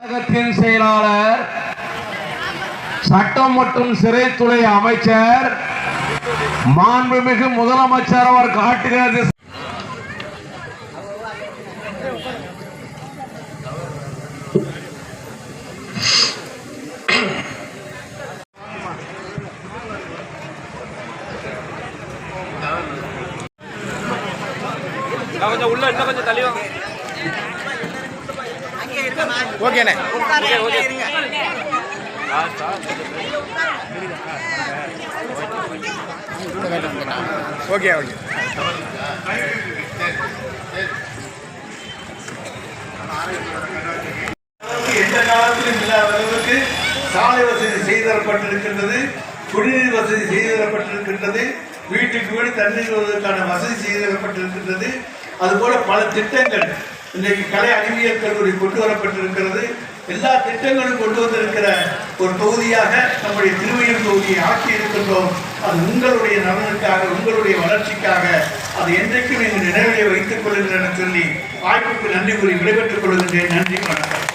தமிழகத்தின் செயலாளர், சட்டம் மற்றும் சிறைத்துறை அமைச்சர், மாண்புமிகு முதலமைச்சர் அவர் காட்டுகிறது. கொஞ்சம் உள்ள இன்னும் கொஞ்சம் தள்ளி வாங்க. ஓகேண்ணே, ஓகே ஓகே. Okay okay. எந்த காலத்திலும் இல்லாத அளவுக்கு சாலை வசதி செய்து தரப்பட்டிருக்கின்றது, குடிநீர் வசதி செய்து தரப்பட்டிருக்கின்றது, வீட்டுக்கு வீடு தண்ணீர் வருவதற்கான வசதி செய்து தரப்பட்டிருக்கின்றது. அதுபோல பல திட்டங்கள் இன்றைக்கு கலை அறிவியல் கல்லூரி கொண்டு வரப்பட்டிருக்கிறது. எல்லா திட்டங்களும் கொண்டு வந்திருக்கிற ஒரு தொகுதியாக நம்முடைய திருவையூர் தொகுதியை ஆக்கி இருக்கின்றோம். அது உங்களுடைய நலனுக்காக, உங்களுடைய வளர்ச்சிக்காக, அது என்றைக்கும் எங்கள் நினைவிலே வைத்துக் கொள்ளுங்கள் என சொல்லி வாய்ப்புக்கு நன்றி கூறி விடைபெற்றுக் கொள்கின்றேன். நன்றி, வணக்கம்.